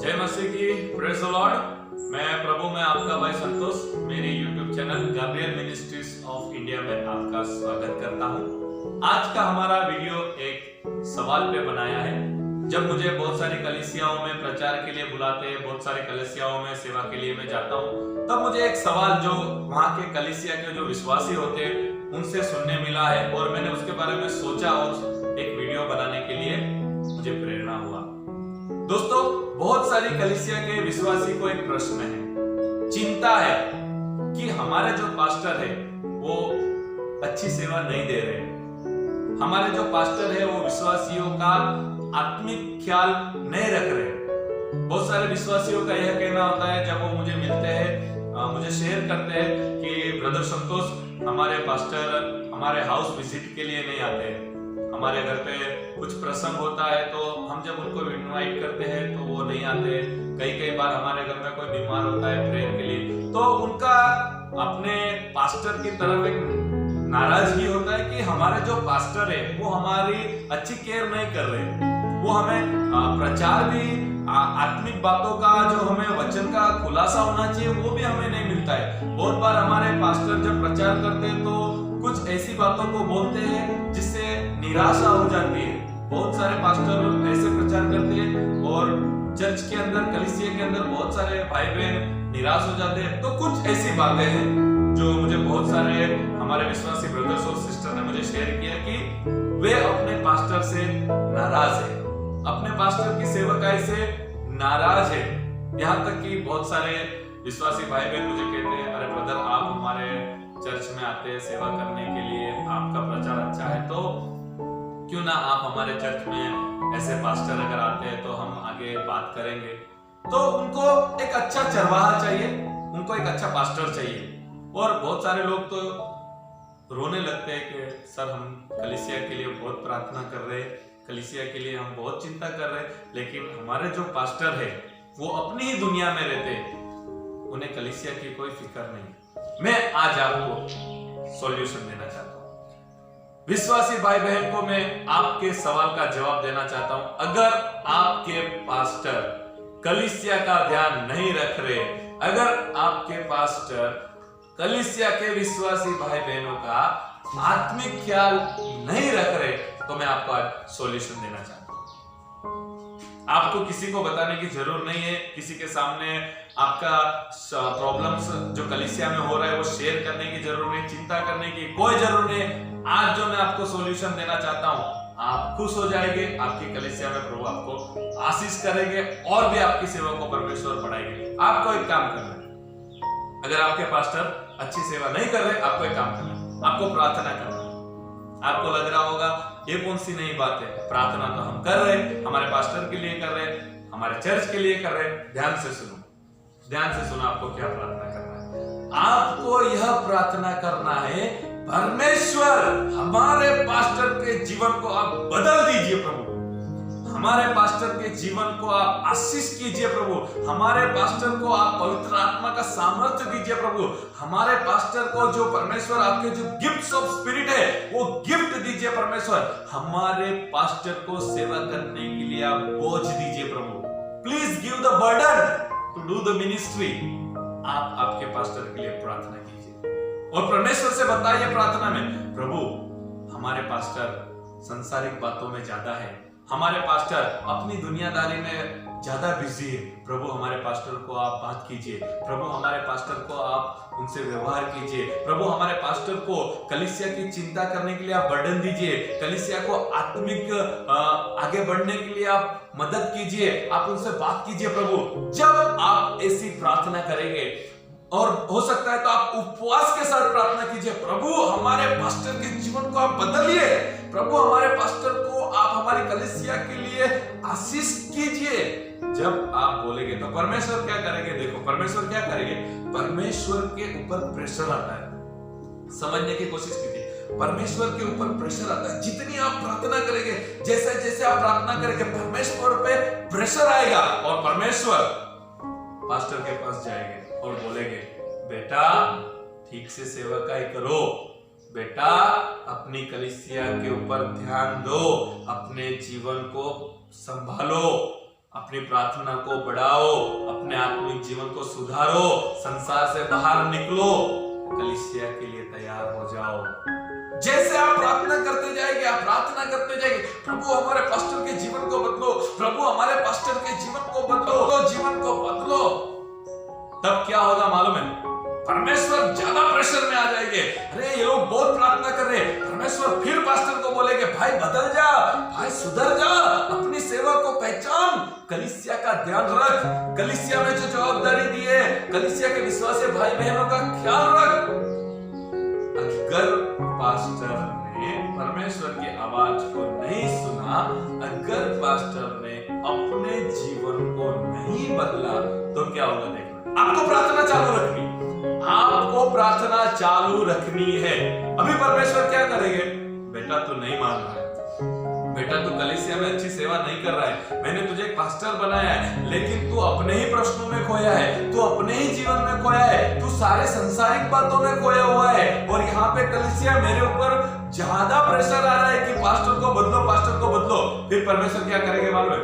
जय मसीह की, praise the Lord. मैं प्रभु में आपका भाई संतोष मेरे YouTube channel Gabriel ministries of India में आपका स्वागत करता हूं। आज का हमारा वीडियो एक सवाल पे बनाया है। जब मुझे बहुत सारी कलीसियाओं में प्रचार के लिए बुलाते हैं, बहुत सारी कलीसियाओं में सेवा के लिए मैं जाता हूं, तब मुझे एक सवाल जो वहां के कलीसिया के जो विश्वासी होते हैं उनसे सुनने मिला है और मैंने उसके बारे में सोचा और एक वीडियो बनाने के लिए मुझे प्रेरणा हुआ। दोस्तों, बहुत सारी कलीसिया के विश्वासी को एक प्रश्न है, चिंता है कि हमारे जो पास्टर है वो अच्छी सेवा नहीं दे रहे। हमारे जो पास्टर है वो विश्वासियों का आत्मिक ख्याल नहीं रख रहे। बहुत सारे विश्वासियों का यह कहना होता है, जब वो मुझे मिलते हैं, मुझे शेयर करते हैं कि ब्रदर संतोष, हमारे पास्टर हमारे हाउस विजिट के लिए नहीं आते हैं। हमारे घर पे कुछ प्रसंग होता है तो हम जब उनको इनवाइट करते हैं तो वो नहीं आते। कई बार हमारे घर में कोई बीमार होता है प्रेयर के लिए, तो उनका अपने पास्टर की तरफ एक नाराजगी होता है कि हमारे जो पास्टर है वो हमारी अच्छी केयर नहीं कर रहे। वो हमें प्रचार भी आत्मिक बातों का, जो हमें वचन का खुलासा होना चाहिए, वो भी हमें नहीं मिलता है। बहुत बार हमारे पास्टर जब प्रचार करते हैं तो कुछ ऐसी बातों को बोलते हैं जिससे निराशा हो जाती है। बहुत सारे पास्टर ऐसे प्रचार करते हैं और चर्च के अंदर, कलीसिया के अंदर बहुत सारे भाई बहन निराश हो जाते हैं। तो कुछ ऐसी बातें हैं जो मुझे बहुत सारे हमारे विश्वासी ब्रदर्स और सिस्टर ने मुझे शेयर किया कि वे अपने पास्टर से नाराज है, अपने पास्टर की सेवकाई से नाराज है। यहाँ तक कि बहुत सारे विश्वासी भाई बहन मुझे कहते हैं, अरे ब्रदर, आप हमारे चर्च में आते हैं सेवा करने के लिए, आपका प्रचार अच्छा है, तो क्यों ना आप हमारे चर्च में ऐसे पास्टर अगर आते हैं तो हम आगे बात करेंगे। तो उनको एक अच्छा चरवाहा चाहिए, उनको एक अच्छा पास्टर चाहिए। और बहुत सारे लोग तो रोने लगते हैं कि सर, हम कलीसिया के लिए बहुत प्रार्थना कर रहे हैं, कलीसिया के लिए हम बहुत चिंता कर रहे हैं, लेकिन हमारे जो पास्टर है वो अपनी ही दुनिया में रहते हैं, उन्हें कलीसिया की कोई फिक्र नहीं। मैं आज आपको सॉल्यूशन देना चाहता हूं। विश्वासी भाई बहन को मैं आपके सवाल का जवाब देना चाहता हूं। अगर आपके पास्टर कलीसिया का ध्यान नहीं रख रहे, अगर आपके पास्टर कलीसिया के विश्वासी भाई बहनों का आत्मिक ख्याल नहीं रख रहे, तो मैं आपको आज सॉल्यूशन देना चाहता हूं। आपको किसी को बताने की जरूरत नहीं है, किसी के सामने आपका प्रॉब्लम्स जो कलीसिया में हो रहा है वो शेयर करने की जरूरत नहीं, चिंता करने की कोई जरूरत नहीं। आज जो मैं आपको सॉल्यूशन देना चाहता हूं, आप खुश हो जाएंगे, आपकी कलीसिया में प्रभु आपको आशीष करेंगे और भी आपकी सेवा को परमेश्वर बढ़ाएंगे। आपको एक काम करना है, अगर आपके पास्टर अच्छी सेवा नहीं कर रहे, आपको एक काम करना है, आपको प्रार्थना करना है। आपको लग रहा होगा ये कौन सी नई बात है, प्रार्थना तो हम कर रहे हैं, हमारे पास्टर के लिए कर रहे हैं, हमारे चर्च के लिए कर रहे हैं। ध्यान से सुनो, ध्यान से सुनो, आपको क्या प्रार्थना करना है। आपको यह प्रार्थना करना है, परमेश्वर हमारे पास्टर के जीवन को आप बदल दीजिए प्रभु, हमारे पास्टर के जीवन को आप आशीष कीजिए प्रभु, हमारे पास्टर को आप पवित्र आत्मा का सामर्थ्य दीजिए प्रभु, हमारे पास्टर को जो परमेश्वर आपके जो गिफ्ट्स ऑफ स्पिरिट है वो गिफ्ट दीजिए परमेश्वर, हमारे पास्टर को सेवा करने के लिए आप बोझ दीजिए प्रभु। Please give the burden to do the ministry. आप आपके पास्टर के लिए प्रार्थना कीजिए और परमेश्वर से बताइए प्रार्थना में, प्रभु हमारे पास्टर सांसारिक बातों में ज्यादा है, हमारे पास्टर अपनी दुनियादारी में ज्यादा बिजी है, प्रभु हमारे पास्टर को आप बात कीजिए, प्रभु हमारे पास्टर को आप उनसे व्यवहार कीजिए, प्रभु हमारे पास्टर को कलीसिया की चिंता करने के लिए आप बर्डन दीजिए, कलीसिया को आत्मिक आगे बढ़ने के लिए आप मदद कीजिए, आप उनसे बात कीजिए प्रभु। जब आप ऐसी प्रार्थना करेंगे, और हो सकता है तो आप उपवास के साथ प्रार्थना कीजिए, प्रभु हमारे पास्टर के जीवन को आप बदलिए, प्रभु हमारे पास्टर को आप हमारी कलीसिया के लिए आशीष कीजिए। जब आप बोलेंगे तो परमेश्वर क्या करेंगे, देखो परमेश्वर क्या करेंगे, परमेश्वर के ऊपर प्रेशर आता है। समझने की कोशिश कीजिए, परमेश्वर के ऊपर प्रेशर आता है। जितनी आप प्रार्थना करेंगे, जैसे जैसे आप प्रार्थना करेंगे, परमेश्वर पे प्रेशर आएगा और परमेश्वर पास्टर के पास जाएंगे और बोलेंगे, बेटा ठीक से सेवकाई करो, बेटा अपनी कलीसिया के ऊपर ध्यान दो, अपने जीवन को संभालो, अपनी प्रार्थना को बढ़ाओ, अपने आत्मिक जीवन को सुधारो, संसार से बाहर निकलो, कलीसिया के लिए तैयार हो जाओ। जैसे आप प्रार्थना करते जाएंगे, आप प्रार्थना करते जाएंगे, प्रभु हमारे पास्टर के जीवन को बदलो, प्रभु हमारे पास्टर के जीवन को बदलो, जीवन को बदलो, तब क्या होगा मालूम है? परमेश्वर ज्यादा प्रेशर में आ जाएंगे। अरे ये लोग बहुत प्रार्थना कर रहे हैं, परमेश्वर फिर पास्टर को बोलेंगे, भाई बदल जा, भाई सुधर जा, अपनी सेवा को पहचान, कलीसिया का ध्यान रख, कलीसिया में जो जवाबदारी दी है, कलीसिया के विश्वासी भाई बहनों का ख्याल रख। अगर पास्टर ने परमेश्वर की आवाज को नहीं सुना, अगर पास्टर ने अपने जीवन को नहीं बदला, तो क्या होगा देखना। आपको प्रार्थना चालू रखनी, आपको प्रार्थना चालू रखनी है। अभी परमेश्वर क्या करेंगे? बेटा तू नहीं मान रहा है, बेटा तू कलीसिया में अच्छी सेवा नहीं कर रहा है, मैंने तुझे एक पास्टर बनाया है, लेकिन तू अपने ही प्रश्नों में खोया है, तू अपने ही जीवन में खोया है, तू सारे संसारिक बातों में खोया हुआ है, और यहाँ पे कलीसिया मेरे ऊपर ज्यादा प्रेशर आ रहा है कि पास्टर को बदलो, पास्टर को बदलो। फिर परमेश्वर क्या करेंगे मालूम है?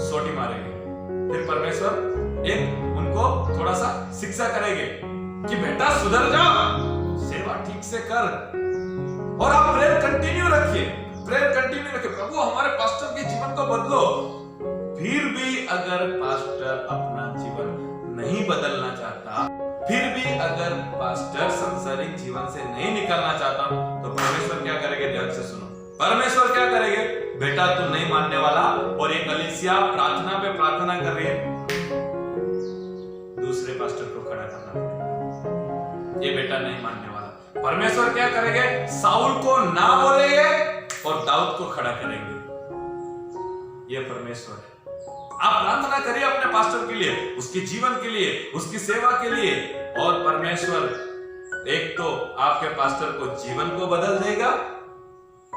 सोटी मारेंगे। फिर परमेश्वर एक उनको थोड़ा सा शिक्षा करेंगे कि बेटा सुधर जा, सेवा ठीक से कर, और आप प्रेयर कंटिन्यू रखिए, प्रेयर कंटिन्यू रखिए, प्रभु हमारे पास्टर के जीवन को बदलो। फिर भी अगर पास्टर अपना जीवन नहीं बदलना चाहता, फिर भी अगर पास्टर सांसारिक जीवन से नहीं निकलना चाहता, तो परमेश्वर क्या करेंगे? ध्यान से सुनो, परमेश्वर क्या करेंगे? बेटा तू नहीं मानने वाला, और ये कलीसिया प्रार्थना पे प्रार्थना कर रही है, दूसरे पास्टर को खड़ा करना पड़ेगा, ये बेटा नहीं मानने वाला। परमेश्वर क्या करेंगे? साउल को ना बोलेंगे और दाऊद को खड़ा करेंगे। ये परमेश्वर है। आप प्रार्थना करिए अपने पास्टर के लिए, उसके जीवन के लिए, उसकी सेवा के लिए, और परमेश्वर एक तो आपके पास्टर को जीवन को बदल देगा,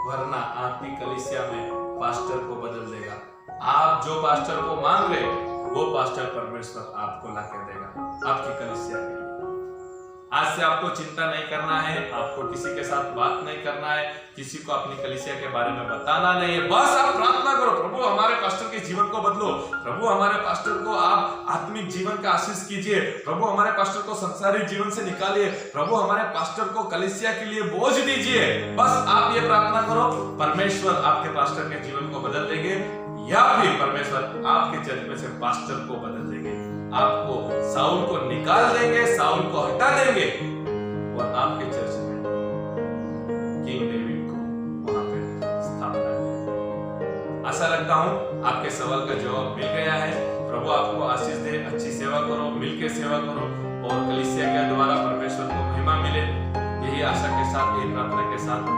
वरना आपकी कलीसिया में पास्टर को बदल देगा। आप जो पास्टर को मांग रहे, वो पास्टर परमेश्वर आपको ला के देगा आपकी कलीसिया के लिए। आज से आपको चिंता नहीं करना है, आपको किसी के साथ बात नहीं करना है, किसी को अपनी कलीसिया के बारे में बताना नहीं है, बस आप प्रार्थना करो, प्रभु हमारे पास्टर के जीवन को बदलो, प्रभु हमारे पास्टर को आप आत्मिक जीवन का आशीष कीजिए, प्रभु हमारे पास्टर को संसारिक जीवन से निकालिए, प्रभु हमारे पास्टर को कलीसिया के लिए बोझ दीजिए। बस आप ये प्रार्थना करो, परमेश्वर आपके पास्टर के जीवन को बदल देंगे, या फिर परमेश्वर आपके चर्च में से पास्टर को बदल देंगे, आपको साउल को निकाल देंगे, साउल को हटा देंगे, और आपके चर्च में किंग डेविड को वहां पे स्थापना करेंगे। आशा रखता हूं आपके सवाल का जवाब मिल गया है। प्रभु आपको आशीष दे, अच्छी सेवा करो, मिलकर सेवा करो, और कलीसिया के द्वारा परमेश्वर को महिमा मिले। यही आशा के साथ, यही प्रार्थना के साथ